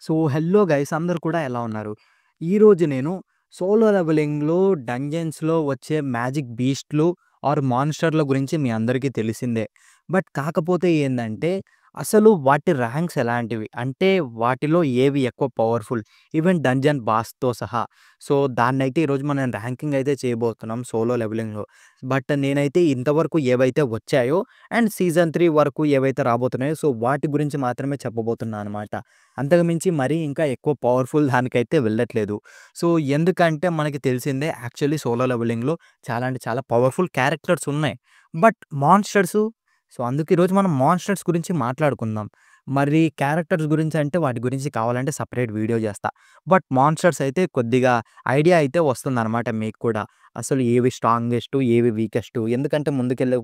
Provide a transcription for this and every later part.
So, hello guys అందరూ కూడా ఎలా ఉన్నారు? ఈరోజు నేను సోలో లెవెలింగ్‌లో, డంజన్స్‌లో వచ్చే మ్యాజిక్ బీస్ట్‌లు ఆర్ మాన్‌స్టర్‌ల గురించి మీ అందరికీ తెలిసిందే. బట్ కాకపోతే ఏందంటే, అసలు వాటి ర్యాంక్స్ ఎలాంటివి? అంటే వాటిలో ఏవి ఎక్కువ పవర్‌ఫుల్? ఈవెన్ డంజన్ బాస్‌తో సహా. సో, దాన్నైతే ఈరోజు మనం ర్యాంకింగ్ అయితే చేయబోతున్నాం సోలో లెవెలింగ్‌లో. బట్ నేనైతే ఇంతవరకు ఏవైతే వచ్చాయో అండ్ సీజన్ 3 వరకు ఏవైతే రాబోతున్నాయో, సో, వాటి గురించి మాత్రమే చెప్పబోతున్నా అనమాట. అంతకు మించి మరీ ఇంకా ఎక్కువ పవర్‌ఫుల్ దానికైతే వెళ్ళట్లేదు. సో, ఎందుకంటే మనకి తెలిసిందే యాక్చువల్లీ సోలో లెవెలింగ్‌లో చాలా అంటే చాలా పవర్‌ఫుల్ క్యారెక్టర్స్ ఉన్నాయి. బట్ మాన్‌స్టర్సు సో, అందుకే ఈరోజు మనం మాన్‌స్టర్స్ గురించి మాట్లాడుకుందాం. మరి క్యారెక్టర్స్ గురించి అంటే వాటి గురించి కావాలంటే సెపరేట్ వీడియో చేస్తా. బట్ మాన్‌స్టర్స్ అయితే కొద్దిగా ఐడియా అయితే వస్తుందనమాట మీకు కూడా. అసలు ఏవి స్ట్రాంగెస్టు, ఏవి వీకెస్టు ఎందుకంటే ముందుకెళ్ళే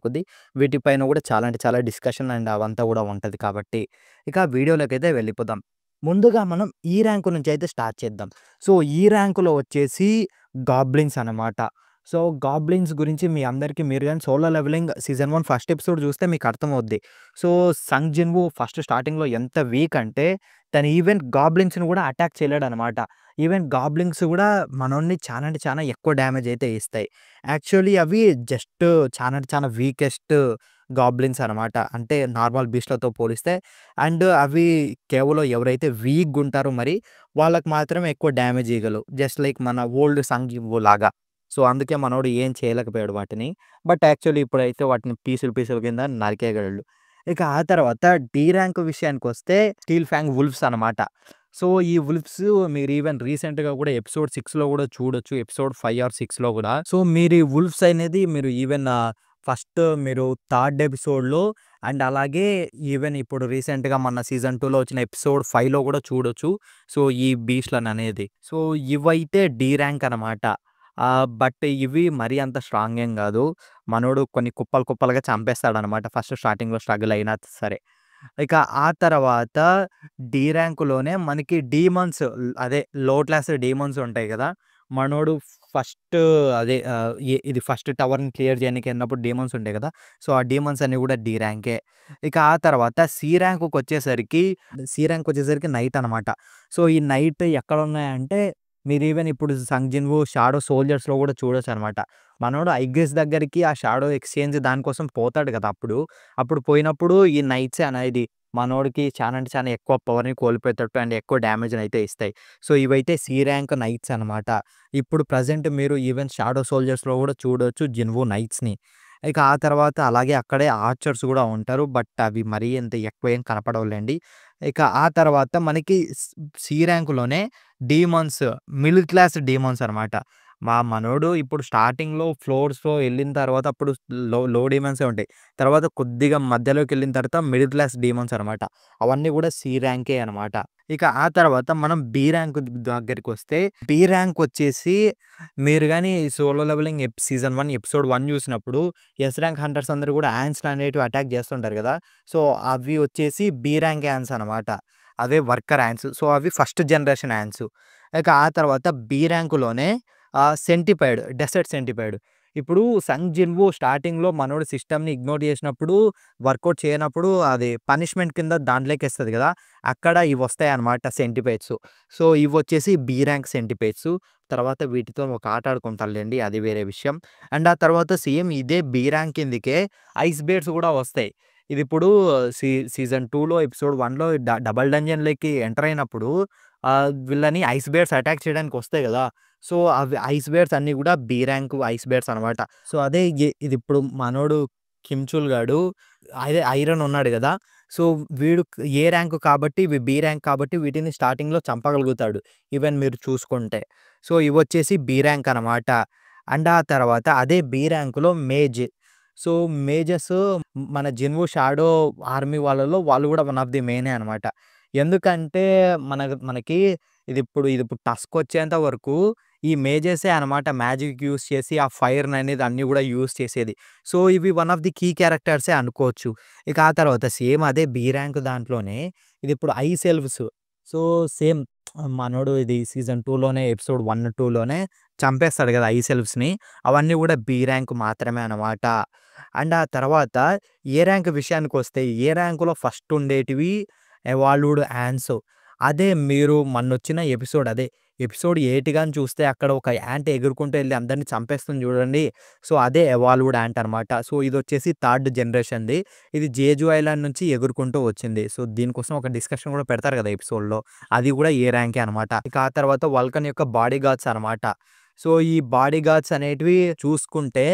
కొద్దీ వీటిపైన కూడా చాలా అంటే చాలా డిస్కషన్ అండ్ అవంతా కూడా ఉంటది కాబట్టి. ఇక వీడియోలోకైతే వెళ్ళిపోదాం. ముందుగా మనం ఈ ర్యాంక్ నుంచి అయితే స్టార్ట్ చేద్దాం. సో, ఈ ర్యాంక్‌లో వచ్చేసి గాబ్లిన్స్ అనమాట. సో, గాబ్లిన్స్ గురించి మీ అందరికీ మీరు గాని solo leveling season 1 first episode చూస్తే మీకు అర్థమవుద్ది. సో, సంగ్ జిన్‌వూ ఫస్ట్ స్టార్టింగ్‌లో ఎంత వీక్ అంటే తను ఈవెన్ గాబ్లిన్స్‌ని కూడా అటాక్ చేయలేడనమాట. ఈవెన్ గాబ్లిన్స్ కూడా మనోడిని చానా అంటే చానా ఎక్కువ డ్యామేజ్ అయితే ఇస్తాయి. యాక్చువల్లీ అవి జస్ట్ చానా అంటే చానా వీకెస్ట్ గాబ్లిన్స్ అనమాట. అంటే నార్మల్ బీస్ట్‌లతో పోలిస్తే అండ్ అవి కేవలం ఎవరైతే వీక్‌గుంటారో మరి వాళ్ళకి మాత్రమే ఎక్కువ డ్యామేజ్ ఇయ్యగలవు. జస్ట్ లైక్ మన ఓల్డ్ సంగ్ జిన్‌వూ లాగా. సో, అందుకే మనోడు ఏం చేయలేకపోయాడు వాటిని. బట్ యాక్చువల్లీ ఇప్పుడైతే వాటిని పీసులు పీసుల కింద నరికేయగలడు. ఇక ఆ తర్వాత డి ర్యాంక్ విషయానికొస్తే స్టీల్ ఫ్యాంగ్ వుల్ఫ్స్ అనమాట. సో, ఈ వుల్ఫ్స్ మీరు ఈవెన్ రీసెంట్‌గా కూడా ఎపిసోడ్ 6లో కూడా చూడొచ్చు. ఎపిసోడ్ 5 ఆర్ 6లో కూడా. సో, మీరు ఈ వుల్ఫ్స్ అనేది మీరు ఈవెన్ ఫస్ట్ మీరు థర్డ్ ఎపిసోడ్‌లో అండ్ అలాగే ఈవెన్ ఇప్పుడు రీసెంట్‌గా మన సీజన్ 2లో వచ్చిన ఎపిసోడ్ 5లో కూడా చూడొచ్చు. సో, ఈ బీస్ట్‌లననేది. సో, ఇవైతే డి ర్యాంక్ అనమాట. బట్ ఇవి మరీ అంత స్ట్రాంగ్ ఏం గాదు. మనోడు కొన్ని కుప్పలు కుప్పలుగా చంపేస్తాడనమాట ఫస్ట్ స్టార్టింగ్‌లో స్ట్రగుల్ అయినా సరే. ఇక ఆ తర్వాత డి ర్యాంక్‌లోనే మనకి డీమన్స్ అదే లో క్లాస్ డీమన్స్ ఉంటాయి గదా! మనోడు ఫస్ట్ అదే ఇది ఫస్ట్ టవర్‌ని క్లియర్ చేయనీకి ఎళ్ళినప్పుడు డీమన్స్ ఉంటాయి గదా! సో, ఆ డీమన్స్ అన్నీ గూడా డి ర్యాంకే. ఇక ఆ తర్వాత సి ర్యాంక్‌కొచ్చేసరికి నైట్ అనమాట. సో, ఈ నైట్ ఎక్కడున్నాయంటే మీరు ఈవెన్ ఇప్పుడు 'సంగ్ జిన్‌వూ' 'షాడో సోల్జర్స్‌లో' కూడా చూడొచ్చనమాట. మనోడు ఐగెస్ దగ్గరికి ఆ షాడో ఎక్స్‌చేంజ్ దానికోసం పోతాడు కదా! అప్పుడు పోయినప్పుడు ఈ నైట్సే అనేది మనోడికి చానా అంటే చానా ఎక్కువ పవర్‌ని కోల్పోయేటట్టు అండ్ ఎక్కువ డ్యామేజ్‌నయితే ఇస్తాయి. సో, ఇవైతే సి ర్యాంక్ నైట్స్ అనమాట. ఇప్పుడు ప్రెజెంట్ మీరు ఈవెన్ 'షాడో సోల్జర్స్‌లో' కూడా చూడొచ్చు 'జిన్‌వూ' నైట్స్‌ని. ఇక ఆ తర్వాత అలాగే అక్కడే ఆర్చర్స్ గూడా ఉంటారు. బట్ అవి మరీ అంత ఎక్కువేం కనపడవులెండి. ఇక ఆ తర్వాత మనకి సి ర్యాంక్‌లోనే డీమన్స్, మిడిల్ క్లాస్ డీమన్స్ అనమాట. మనోడు ఇప్పుడు స్టార్టింగ్‌లో ఫ్లోర్స్‌లో ఎళ్ళిన తర్వాత అప్పుడు లో డీమన్సే ఉంటాయి. తర్వాత కొద్దిగా మధ్యలోకెళ్ళిన తర్వాత మిడిల్ క్లాస్ డీమన్స్ అనమాట. అవన్నీ గూడా సి ర్యాంకే అనమాట. ఇక ఆ తర్వాత మనం బి ర్యాంక్ దగ్గరికొస్తే, బి ర్యాంక్ వచ్చేసి మీరు గాని సోలో లెవెలింగ్ సీజన్ 1 ఎపిసోడ్ 1 చూసినప్పుడు ఎస్ ర్యాంక్ హంటర్స్ అందరూ గూడా యాంట్స్ అనేటివి అటాక్ చేస్తుంటారు గదా! సో, అవి వచ్చేసి బి ర్యాంక్ యాంట్స్ అనమాట. అవే వర్కర్ యాంట్స్. సో, అవి ఫస్ట్ జనరేషన్ యాంట్స్. ఇక ఆ తర్వాత బి ర్యాంక్‌లోనే సెంటిపైడ్, డెసర్ట్ సెంటిపైడ్. ఇప్పుడు సంగ్ జిన్‌వూ స్టార్టింగ్‌లో మనోడు సిస్టమ్‌ని ఇగ్నోర్ చేసినప్పుడు, వర్కౌట్ చేయనప్పుడు అది పనిష్మెంట్ కింద దాంట్లోకెస్తది గదా! అక్కడ ఇవొస్తాయన్నమాట సెంటిపైడ్స్. సో, ఇవొచ్చేసి బి ర్యాంక్ సెంటిపైడ్స్. తర్వాత వీటితో ఒక ఆట ఆడుకుంటారులెండి అది వేరే విషయం. అండ్ ఆ తర్వాత సేమ్ ఇదే బి ర్యాంక్ కిందకే ఐస్ బేర్స్ గూడా వస్తాయి. ఇదిప్పుడు సీజన్ 2లో ఎపిసోడ్ 1లో డబుల్ డంజన్‌లోకి ఎంటర్ అయినప్పుడు వీళ్ళని ఐస్ బేర్స్ అటాక్ చేయడానికొస్తాయి గదా! సో, అవి ఐస్ బేర్స్ అన్నీ గూడా బి ర్యాంక్ ఐస్ బేర్స్ అనమాట. సో, అదే ఇదిప్పుడు మనోడు కిమ్‌చుల్ గాడు అదే ఐరన్ ఉన్నాడు గదా! సో, వీడు ఏ ర్యాంక్ కాబట్టి ఇవి బి ర్యాంక్ కాబట్టి వీటిని స్టార్టింగ్‌లో చంపగలుగుతాడు. ఈవెన్ మీరు చూసుకుంటే. సో, ఇవొచ్చేసి బి ర్యాంక్ అనమాట. అండ్ ఆ తర్వాత అదే బి ర్యాంక్‌లో మేజ్. సో, మేజెస్ మన 'జిన్‌వూ' షాడో ఆర్మీ వాళ్ళలో వాళ్ళు గూడా వన్ ఆఫ్ ది మెయినే అనమాట. ఎందుకంటే మనకి ఇదిప్పుడు టస్క్ వచ్చేంత వరకు ఈ మేజెసే అనమాట మ్యాజిక్ యూజ్ చేసి ఆ ఫైర్‌ననేది అన్నీ గూడా యూజ్ చేసేది. సో, ఇవి వన్ ఆఫ్ ది కీ క్యారెక్టర్సే అనుకోవచ్చు. ఇక ఆ తర్వాత సేమ్ అదే బి ర్యాంక్ దాంట్లోనే ఇదిప్పుడు ఐస్ ఎల్వ్స్. సో, సేమ్ మనోడు ఇది సీజన్ 2లోనే ఎపిసోడ్ 1, 2లోనే చంపేస్తాడు గదా! ఐస్ ఎల్వ్స్‌ని. అవన్నీ గూడా బి ర్యాంక్ మాత్రమే అనమాట. అండ్ ఆ తర్వాత ఏ ర్యాంక్ విషయానికొస్తే ఏ ర్యాంక్‌లో ఫస్ట్ ఉండేటివి ఎవాల్వ్డ్ యాంట్స్. అదే మీరు మొన్నొచ్చిన ఎపిసోడ్ అదే ఎపిసోడ్ 8 గాని చూస్తే అక్కడ ఒక యాంట్ ఎగురుకుంటూ ఎళ్లి అందరిని చంపేస్తుంది చూడండి. సో, అదే ఎవాల్వ్డ్ యాంట్ అనమాట. సో, ఇదొచ్చేసి థర్డ్ జనరేషన్‌ది. ఇది జేజు ఐలాండ్ నుంచి ఎగురుకుంటూ వచ్చింది. సో, దీనికోసం ఒక డిస్కషన్ కూడా పెడతారు కదా ఎపిసోడ్‌లో. అది కూడా ఏ ర్యాంకే అనమాట. ఇక ఆ తర్వాత వల్కన్ యొక్క బాడీ గార్డ్స్ అనమాట. సో, ఈ బాడీ గార్డ్స్ అనేటివి చూసుకుంటే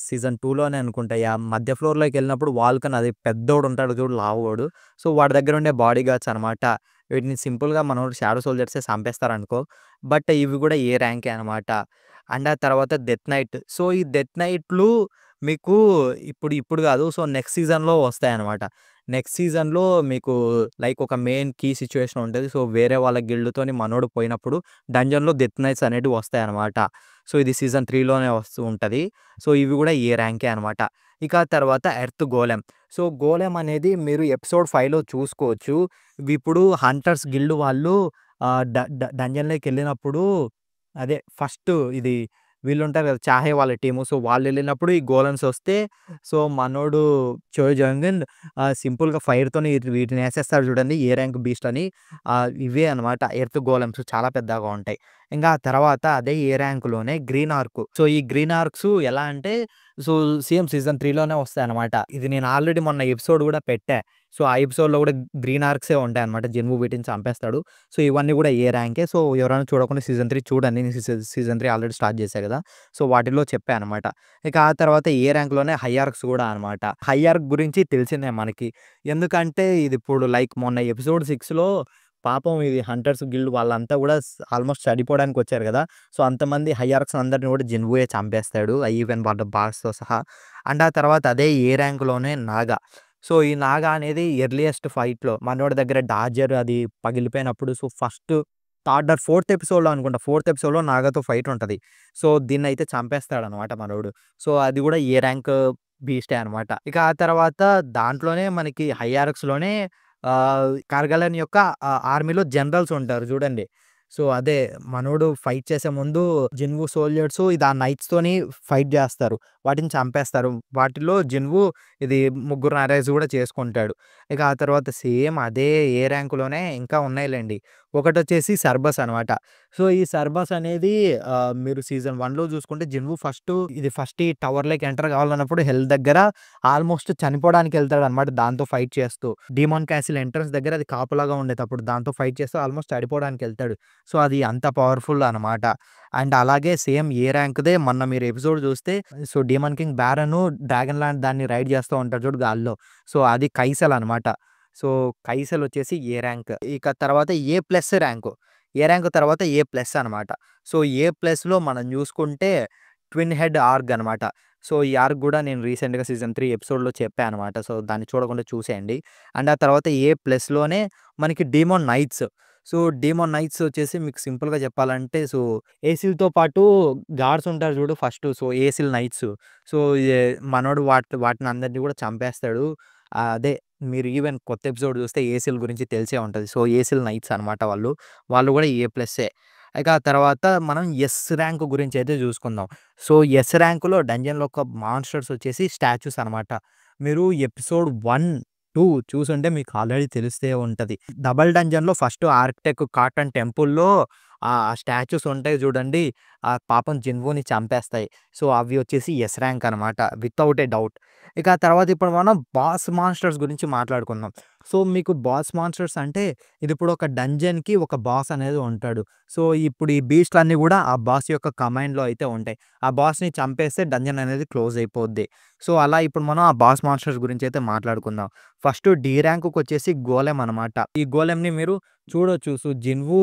సీజన్ 2లోనే అనుకుంటా. మధ్య ఫ్లోర్‌లోకెళ్ళినప్పుడు వాల్కన్ అది పెద్దోడుంటాడు చూడు లావుగోడు. సో, వాడి దగ్గర ఉండే బాడీ గార్డ్స్ అనమాట. వీటిని సింపుల్‌గా మనోడు షాడో సోల్జర్సే చంపేస్తారనుకో. బట్ ఇవి కూడా ఏ ర్యాంకే అనమాట. అండ్ ఆ తర్వాత డెత్ నైట్. సో, ఈ డెత్ నైట్‌లు మీకు ఇప్పుడు కాదు. సో, నెక్స్ట్ సీజన్‌లో వస్తాయన్నమాట. నెక్స్ట్ సీజన్‌లో మీకు లైక్ ఒక మెయిన్ కీ సిట్యుయేషన్ ఉంటది. సో, వేరే వాళ్ళ గిల్డ్‌తోని మనోడు పోయినప్పుడు డంజన్‌లో డెత్ నైట్స్ అనేటివి వస్తాయన్నమాట. సో, ఇది సీజన్ 3లోనే వస్తూ ఉంటది. సో, ఇవి కూడా ఏ ర్యాంకే అనమాట. ఇక తర్వాత ఎర్త్ గోలెం. సో, గోలెం అనేది మీరు ఎపిసోడ్ 5లో చూసుకోవచ్చు. ఇప్పుడు హంటర్స్ గిల్డ్ వాళ్ళు డ డ డంజన్‌లోకెళ్ళినప్పుడు అదే ఫస్ట్ ఇది వీళ్ళుంటారు కదా! చాహే వాళ్ళ టీము. సో, వాళ్ళెళ్ళినప్పుడు ఈ గోలెమ్స్ వస్తే సో, మనోడు చోయ్ జంగిన్ సింపుల్‌గా ఫైర్‌తోని వీటినేసేస్తాడు చూడండి. ఏ ర్యాంక్ బీస్ట్ అని. ఇవే అనమాట ఎర్త్ గోలెమ్స్ చాలా పెద్దగా ఉంటాయి. ఇంగా ఆ తర్వాత అదే ఏ ర్యాంక్‌లోనే గ్రీన్ ఆర్క్. సో, ఈ గ్రీన్ ఆర్క్స్ ఎలా అంటే సో, సేమ్ సీజన్ 3లోనే వస్తాయన్నమాట. ఇది నేను ఆల్రెడీ మొన్న ఎపిసోడ్ కూడా పెట్టా. సో, ఆ ఎపిసోడ్‌లో కూడా గ్రీన్ ఆర్క్సే ఉంటాయన్నమాట. జిన్‌వు వీటిని చంపేస్తాడు. సో, ఇవన్నీ కూడా ఏ ర్యాంకే. సో, ఎవరైనా చూడకుండా సీజన్ 3 చూడండి. నేను సీజన్ 3 ఆల్రెడీ స్టార్ట్ చేశా కదా! సో, వాటిలో చెప్పా అనమాట. ఇక ఆ తర్వాత ఏ ర్యాంక్‌లోనే హై ఆర్క్స్ కూడా అనమాట. హై ఆర్క్ గురించి తెలిసిందే మనకి. ఎందుకంటే ఇది ఇప్పుడు లైక్ మొన్న ఎపిసోడ్ 6లో పాపం ఇది హంటర్స్ గిల్డ్ వాళ్ళంతా కూడా ఆల్మోస్ట్ చనిపోవడానికొచ్చారు కదా! సో, అంతమంది హై ఆర్క్స్ అందరిని కూడా జిన్‌వుయే చంపేస్తాడు. ఈవెన్ వాళ్ళ బాస్‌తో సహా. అండ్ ఆ తర్వాత అదే ఏ ర్యాంక్‌లోనే నాగా. సో, ఈ నాగా అనేది ఎర్లియస్ట్ ఫైట్‌లో మనోడి దగ్గర డాజర్ అది పగిలిపోయినప్పుడు so, first third or fourth ఎపిసోడ్‌లో అనుకుంటా. ఫోర్త్ ఎపిసోడ్‌లో నాగాతో ఫైట్ ఉంటది. సో, దీన్నైతే చంపేస్తాడనమాట మనోడు. సో, అది కూడా ఏ ర్యాంక్ బీస్టే అనమాట. ఇక ఆ తర్వాత దాంట్లోనే మనకి హై ఆర్క్స్‌లోనే కార్గలన్ యొక్క ఆర్మీలో జనరల్స్ ఉంటారు చూడండి. సో, అదే మనోడు ఫైట్ చేసే ముందు జిన్‌వు సోల్జర్స్ ఇది ఆ నైట్స్‌తోని ఫైట్ జేస్తారు. వాటిని చంపేస్తారు. వాటిలో జిన్‌వు ఇది ముగ్గురిని అరైజ్ కూడా చేసుకుంటాడు. ఇక ఆ తర్వాత సేమ్ అదే ఏ ర్యాంక్‌లోనే ఇంకా ఉన్నాయిలెండి. ఒకటొచ్చేసి సర్బస్ అనమాట. సో, ఈ సర్బస్ అనేది మీరు సీజన్ 1లో చూసుకుంటే జిన్‌వు ఫస్ట్ ఈ టవర్‌లోకి ఎంటర్ కావాలన్నప్పుడు హెల్ దగ్గర ఆల్మోస్ట్ చనిపోవడానికెళ్తాడనమాట దాంతో ఫైట్ చేస్తూ. డీమాన్ క్యాసిల్ ఎంట్రన్స్ దగ్గర అది కాపలాగా ఉండేటప్పుడు దాంతో ఫైట్ చేస్తూ ఆల్మోస్ట్ చనిపోవడానికెళ్తాడు. సో, అది అంత పవర్‌ఫుల్ అనమాట. అండ్ అలాగే సేమ్ ఏ ర్యాంక్‌దే మొన్న మీరు ఎపిసోడ్ చూస్తే so, demon king Baran dragon land దాన్ని రైడ్ చేస్తూ ఉంటాడు చూడు గాల్లో. సో, అది కైసల్ అనమాట. సో, కైసల్ వచ్చేసి ఏ ర్యాంక్. ఇక తర్వాత ఏ ప్లస్ ర్యాంకు. ఏ ర్యాంక్ తర్వాత ఏ ప్లస్ అనమాట. సో, ఏ ప్లస్‌లో మనం చూసుకుంటే ట్విన్ హెడ్ ఆర్గ్ అనమాట. సో, ఈ ఆర్గ్ గూడా నేను రీసెంట్‌గా సీజన్ 3 ఎపిసోడ్‌లో చెప్పా అనమాట. సో, దాన్ని చూడకుండా చూసేయండి. అండ్ ఆ తర్వాత ఏ ప్లస్‌లోనే మనకి demon nights. So, demon nights వచ్చేసి మీకు సింపుల్‌గా చెప్పాలంటే సో, ఏసిల్‌తో పాటు గార్డ్స్ ఉంటారు చూడు first. So, Esil knights. So, మనోడు వాటిని అందరిని కూడా చంపేస్తాడు. అదే మీరు ఈవెన్ కొత్త ఎపిసోడ్ చూస్తే ఏసిల్ గురించి తెలిసే ఉంటది. సో, ఏసిల్ నైట్స్ అనమాట వాళ్ళు. వాళ్ళు కూడా ఏ ప్లస్సే. ఇక ఆ తర్వాత మనం ఎస్ ర్యాంక్ గురించయితే చూసుకుందాం. సో, ఎస్ ర్యాంక్‌లో డంజన్‌లో ఒక మాన్‌స్టర్స్ వచ్చేసి స్టాచ్యూస్ అనమాట. మీరు ఎపిసోడ్ 1, 2 చూసుంటే మీకు ఆల్రెడీ తెలిసే ఉంటది. డబుల్ డంజన్‌లో ఫస్ట్ ఆర్కిటెక్ కాటన్ టెంపుల్‌లో స్టాచ్యూస్ ఉంటాయి చూడండి. పాపం జిన్‌వుని చంపేస్తాయి. సో, అవి వచ్చేసి ఎస్ ర్యాంక్ అనమాట. Without a doubt. ఇక ఆ తర్వాత ఇప్పుడు మనం బాస్ మాన్‌స్టర్స్ గురించి మాట్లాడుకుందాం. సో, మీకు బాస్ మాన్‌స్టర్స్ అంటే ఇదిప్పుడు ఒక డంజన్‌కి ఒక బాస్ అనేది ఉంటాడు. సో, ఇప్పుడు ఈ బీస్ట్‌లన్నీ గూడా ఆ బాస్ యొక్క కమాండ్‌లో అయితే ఉంటాయి. ఆ బాస్‌ని చంపేస్తే డంజన్ అనేది క్లోజ్ అయిపోద్ది. సో, అలా ఇప్పుడు మనం ఆ బాస్ మాన్స్టర్స్ గురించయితే మాట్లాడుకుందాం. ఫస్ట్ డి ర్యాంక్‌కొచ్చేసి గోలెం అనమాట. ఈ గోలెంని మీరు చూడొచ్చు. సో, జిన్‌వు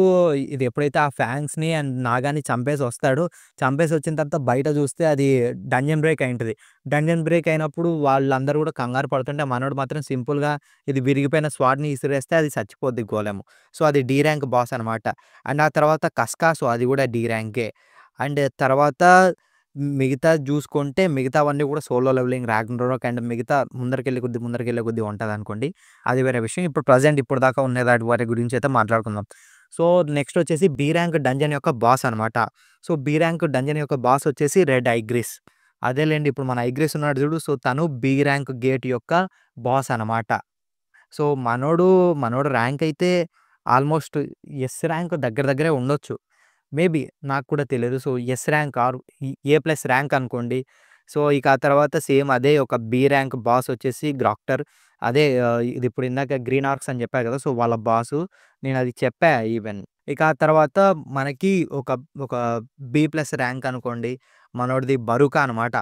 ఇది ఎప్పుడైతే ఆ ఫాంగ్స్‌ని అండ్ నాగాని చంపేసొస్తాడో, చంపేసొచ్చిన తర్వాత బయట చూస్తే అది డంజన్ బ్రేక్ అయింటది. డంజన్ బ్రేక్ అయినప్పుడు వాళ్ళందరూ గూడా కంగారు పడుతుంటే మనోడు మాత్రం సింపుల్‌గా ఇది విరిగిపోయిన స్వాడ్‌ని ఇసిరేస్తే అది చచ్చిపోద్ది గోలెము. సో, అది డి ర్యాంక్ బాస్ అనమాట. అండ్ ఆ తర్వాత కస్కాసు అది గూడా డి ర్యాంకే. అండ్ తర్వాత మిగతాది జూసుకుంటే మిగతావన్నీ గూడా సోలో లెవెలింగ్, రాగ్నరోక్ అండ్ మిగతా ముందరికెళ్ళే కొద్దీ ఉంటదనుకోండి. అది వేరే విషయం. ఇప్పుడు ప్రెజెంట్ ఇప్పటిదాకా ఉన్న వాటి గురించయితే మాట్లాడుకుందాం. సో, నెక్స్ట్ వచ్చేసి బి ర్యాంక్ డంజన్ యొక్క బాస్ అనమాట. సో, బి ర్యాంక్ డంజన్ యొక్క బాస్ వచ్చేసి రెడ్ ఐగ్రిస్. అదేలెండి ఇప్పుడు మన ఐగ్రిస్ ఉన్నాడు జూడు. సో, తను బి ర్యాంక్ గేట్ యొక్క బాస్ అనమాట. సో, మనోడు ర్యాంక్ అయితే ఆల్మోస్ట్ ఎస్ ర్యాంక్ దగ్గర దగ్గరే ఉండొచ్చు. మేబీ నాకు కూడా తెలీదు. So, yes rank are A plus rank అనుకోండి. సో, ఇక ఆ తర్వాత సేమ్ అదే ఒక బి ర్యాంక్ బాస్ వచ్చేసి గ్రాక్టర్. అదే ఇది ఇప్పుడు ఇందాక గ్రీన్ ఆర్క్స్ అని చెప్పా కదా! సో, వాళ్ళ బాసు. నేనది చెప్పా ఈవెన్. ఇక ఆ తర్వాత మనకి ఒక ఒక బి ప్లస్ ర్యాంక్ అనుకోండి. మనోడిది బరూకా అనమాట.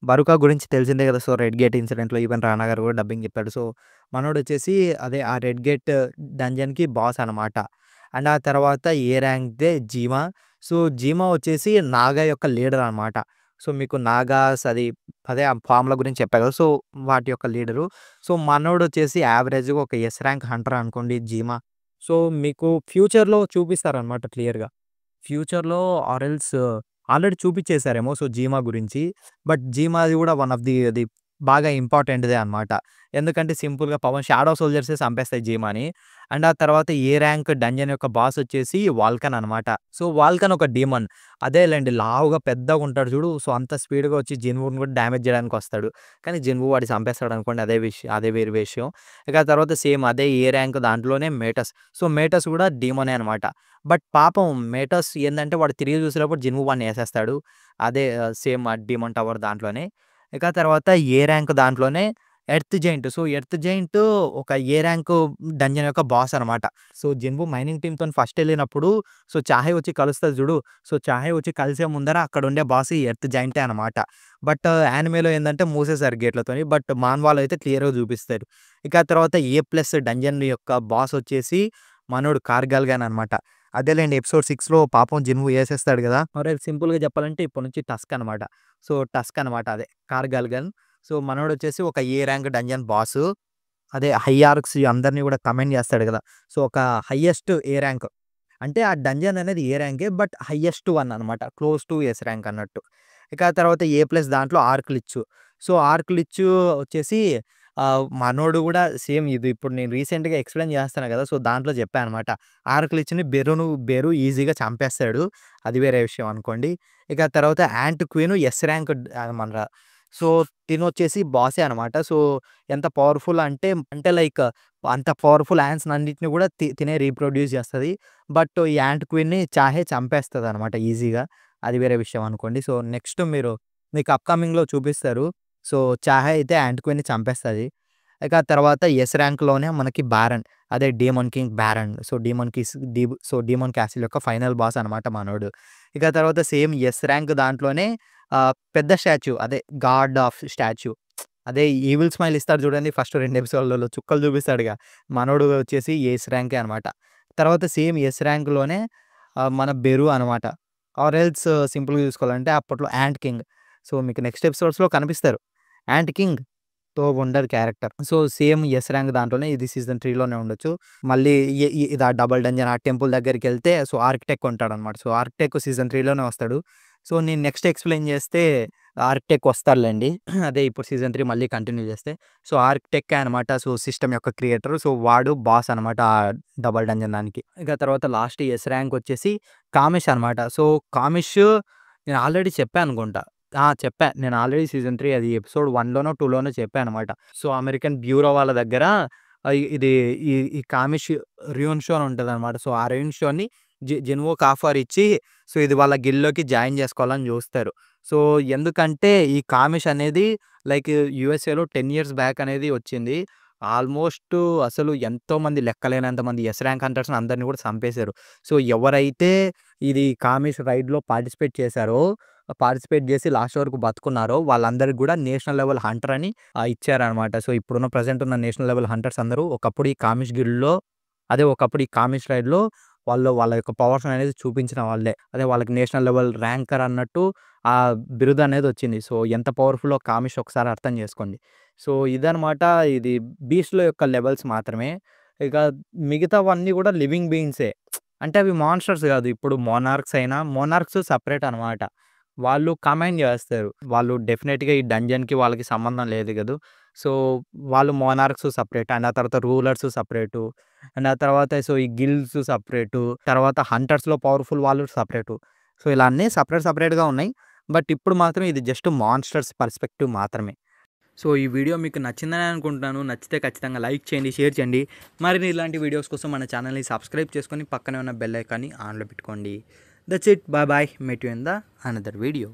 బరూకా గురించి తెలిసిందే కదా! సో, 'రెడ్ గేట్' ఇన్సిడెంట్‌లో ఈవెన్ రానా గారు కూడా డబ్బింగ్ చెప్పాడు. సో, మనోడొచ్చేసి అదే ఆ 'రెడ్ గేట్' డంజన్‌కి బాస్ అనమాట. అండ్ ఆ తర్వాత ఏ ర్యాంక్‌దే 'జీమా'. సో, 'జీమా' వచ్చేసి నాగా యొక్క లీడర్ అనమాట. సో, మీకు నాగాస్ అదే ఆ ఫార్ముల గురించి చెప్పా కదా! సో, వాటి యొక్క లీడరు. సో, మనోడొచ్చేసి యావరేజ్‌గా ఒక ఎస్ ర్యాంక్ హంటర్ అనుకోండి 'జీమా'. సో, మీకు ఫ్యూచర్‌లో చూపిస్తారనమాట క్లియర్‌గా. ఫ్యూచర్‌లో ఆర్ ఎల్స్ ఆల్రెడీ చూపిచ్చేసారేమో సో, 'జీమా' గురించి. బట్ 'జీమా'ది కూడా వన్ ఆఫ్ అది బాగా ఇంపార్టెంట్‌దే అనమాట. ఎందుకంటే సింపుల్‌గా పాపం షాడో సోల్జర్సే చంపేస్తాయి 'జీమాని'. అండ్ ఆ తర్వాత ఏ ర్యాంక్ డంజన్ యొక్క బాస్ వచ్చేసి 'వాల్కన్' అనమాట. సో, 'వాల్కన్' ఒక డీమన్. అదేలెండి లావుగా పెద్దగుంటాడు చూడు. సో, అంత స్పీడ్‌గా వచ్చి జిన్‌వూని కూడా డ్యామేజ్ చేయడానికొస్తాడు. కానీ జిన్‌వూ వాడిని చంపేస్తాడనుకోండి అదే వేరే విషయం. ఇక ఆ తర్వాత సేమ్ అదే ఏ ర్యాంక్ దాంట్లోనే 'మేటస్'. సో, 'మేటస్' కూడా డీమనే అనమాట. బట్ పాపం 'మేటస్' ఏందంటే వాడు తిరిగి చూసేటప్పుడు జిన్‌వూ వాడిని ఏసేస్తాడు. అదే సేమ్ ఆ డీమన్ టవర్ దాంట్లోనే. ఇక తర్వాత ఏ ర్యాంక్ దాంట్లోనే earth giant. So, earth giant ఒక ఏ ర్యాంకు డంజన్ యొక్క బాస్ అనమాట. సో, జిన్‌బు మైనింగ్ టీమ్‌తోని ఫస్ట్ ఎళ్ళినప్పుడు సో, చాహే వచ్చి కలుస్తది జూడు. సో, చాహే వచ్చి కలిసే ముందర అక్కడుండే బాస్ ఈ ఎర్త్ జెయింటే అనమాట. బట్ యానిమేలో ఏందంటే మూసేసారు గేట్‌లతోని. బట్ మాన్వాలో అయితే క్లియర్‌గా చూపిస్తారు. ఇక ఆ తర్వాత ఏ ప్లస్ డంజన్ యొక్క బాస్ వచ్చేసి మనోడు కార్గల్‌గాన్ అనమాట. అదేలెండి ఎపిసోడ్ 6లో పాపం జిన్‌బు ఏసేస్తాడు గదా! మరి సింపుల్‌గా చెప్పాలంటే ఇప్పటి నుంచి టస్క్ అనమాట. సో, టస్క్ అనమాట అదే కార్గల్‌గన్. సో, మనోడొచ్చేసి ఒక ఏ ర్యాంక్ డంజన్ బాసు. అదే హై ఆర్క్స్ అందరిని గూడా కమెండ్ జేస్తాడు గదా! సో, ఒక హైయెస్ట్ ఏ ర్యాంక్. అంటే ఆ డంజన్ అనేది ఏ ర్యాంకే. బట్ హైయెస్ట్ వన్ అనమాట. క్లోజ్ టు ఎస్ ర్యాంక్ అన్నట్టు. ఇక ఆ తర్వాత ఏ ప్లస్ దాంట్లో ఆర్క్ లిచ్చు. సో, ఆర్క్ లిచ్చు వచ్చేసి మనోడు గూడా సేమ్ ఇది ఇప్పుడు నేను రీసెంట్‌గా ఎక్స్‌ప్లెయిన్ జేస్తున్నా గదా! సో, దాంట్లో జెప్పా అనమాట. ఆర్క్ లిచ్‌ని బెరు ఈజీగా చంపేస్తాడు. అది వేరే విషయం అనుకోండి. ఇక ఆ తర్వాత యాంట్ క్వీన్ ఎస్ ర్యాంక్ మన సో, తినొచ్చేసి బాసే అనమాట. సో, ఎంత పవర్‌ఫుల్ అంటే లైక్ అంత పవర్‌ఫుల్ యాంట్స్‌నన్నిటిని గూడా తినే రీప్రొడ్యూస్ జేస్తది. బట్ ఈ యాంట్ క్వీన్‌ని చాహే చంపేస్తదనమాట ఈజీగా. అది వేరే విషయం అనుకోండి. సో, నెక్స్ట్ మీకు అప్‌కమింగ్‌లో చూపిస్తారు. సో, చాహే అయితే యాంట్ క్వీన్‌ని చంపేస్తది. ఇక ఆ తర్వాత ఎస్ ర్యాంక్‌లోనే మనకి బారన్. అదే demon king Baran. So, demon castle యొక్క ఫైనల్ బాస్ అనమాట మనోడు. ఇక తర్వాత సేమ్ ఎస్ ర్యాంక్ దాంట్లోనే పెద్ద స్టాచ్యూ అదే గాడ్ ఆఫ్ స్టాచ్యూ. అదే ఈవిల్ స్మైల్ ఇస్తాడు చూడండి ఫస్ట్ 2 ఎపిసోడ్‌లలో చుక్కలు చూపిస్తాడుగా. మనోడు వచ్చేసి ఎస్ ర్యాంకే అనమాట. తర్వాత సేమ్ ఎస్ ర్యాంక్‌లోనే మన బెరు అనమాట. ఆర్ ఎల్స్ సింపుల్‌గా చూసుకోవాలంటే అప్పట్లో యాంట్ కింగ్. సో, మీకు నెక్స్ట్ ఎపిసోడ్స్‌లో కనిపిస్తారు. యాంట్ కింగ్ ఉండదు character. So, same yes rank దాంట్లోనే ఇది సీజన్ 3లోనే ఉండొచ్చు. మళ్ళీ ఇది ఆ డబుల్ డంజన్ ఆ టెంపుల్ దగ్గరికెళ్తే సో, ఆర్కిటెక్ ఉంటాడనమాట. సో, ఆర్కిటెక్ సీజన్ 3లోనే వస్తాడు. సో, నేను నెక్స్ట్ ఎక్స్‌ప్లెయిన్ చేస్తే ఆర్కిటెక్ వస్తాడులెండి. అదే ఇప్పుడు సీజన్ 3 మళ్ళీ కంటిన్యూ చేస్తే. సో, ఆర్కిటెక్కే అనమాట. సో, సిస్టమ్ యొక్క క్రియేటర్. సో, వాడు బాస్ అనమాట ఆ డబుల్ డంజన్ దానికి. ఇక తర్వాత లాస్ట్ యెస్ ర్యాంక్ వచ్చేసి కామిష్ అనమాట. సో, కామిష్ నేను ఆల్రెడీ చెప్పా అనుకుంటా. చెప్పా. నేను ఆల్రెడీ సీజన్ 3 అది ఎపిసోడ్ 1లోనో, 2లోనో చెప్పా అనమాట. సో, అమెరికన్ బ్యూరో వాళ్ళ దగ్గర ఇది ఈ కామిష్ రియూన్ షో అని ఉంటదనమాట. సో, ఆ రియూన్ షోని జిన్‌వూకి ఆఫర్ ఇచ్చి సో, ఇది వాళ్ళ గిల్డ్‌లోకి జాయిన్ చేసుకోవాలని చూస్తారు. సో, ఎందుకంటే ఈ కామిష్ అనేది లైక్ యూఎస్ఏలో 10 ఇయర్స్ బ్యాక్ అనేది వచ్చింది. ఆల్మోస్ట్ అసలు ఎంతోమంది లెక్కలేనంత మంది ఎస్ ర్యాంక్ హంటర్స్‌ని అందరిని కూడా చంపేశారు. సో, ఎవరైతే ఇది కామిష్ రైడ్‌లో పార్టిసిపేట్ చేసి లాస్ట్ వరకు బతుకున్నారో వాళ్ళందరికి కూడా నేషనల్ లెవెల్ హంటర్ అని ఇచ్చారనమాట. సో, ఇప్పుడున్న ప్రెజెంట్ ఉన్న నేషనల్ లెవెల్ హంటర్స్ అందరూ ఒకప్పుడు ఈ కామిష్ రైడ్‌లో వాళ్ళ యొక్క పవర్స్ అనేది చూపించిన వాళ్ళే. అదే వాళ్ళకి నేషనల్ లెవెల్ ర్యాంకర్ అన్నట్టు ఆ బిరుదనేది వచ్చింది. సో, ఎంత పవర్‌ఫుల్లో కామిష్ ఒకసారి అర్థం చేసుకోండి. సో, ఇదనమాట ఇది బీస్ట్‌ల యొక్క లెవెల్స్ మాత్రమే. ఇక మిగతావన్నీ కూడా లివింగ్ బీయింగ్సే. అంటే అవి మాన్స్టర్స్ గాదు. ఇప్పుడు మోనార్క్స్ సెపరేట్ అనమాట. వాళ్ళు కమాండ్ జేస్తారు. వాళ్ళు డెఫినెట్‌గా ఈ డంజన్‌కి వాళ్ళకి సంబంధం లేదు గదు. సో, వాళ్ళు మోనార్క్స్ సెపరేట్. అండ్ ఆ తర్వాత రూలర్స్ సెపరేటు. అండ్ ఆ తర్వాత సో, ఈ గిల్డ్స్ సెపరేటు. తర్వాత హంటర్స్‌లో పవర్‌ఫుల్ వాళ్ళు సెపరేటు. సో, ఇలా అన్నీ సెపరేట్‌గా ఉన్నాయి. బట్ ఇప్పుడు మాత్రం ఇది జస్ట్ మాన్స్టర్స్ పర్స్పెక్టివ్ మాత్రమే. సో ఈ వీడియో మీకు నచ్చిందని అనుకుంటున్నాను. నచ్చితే ఖచ్చితంగా లైక్ చేయండి, షేర్ చేయండి. మరిన్ని ఇలాంటి వీడియోస్ కోసం మన ఛానల్ని సబ్స్క్రైబ్ చేసుకొని పక్కనే ఉన్న బెల్ ఐకాన్ని ఆన్లో పెట్టుకోండి. That's it. Bye bye. Meet you in the another video.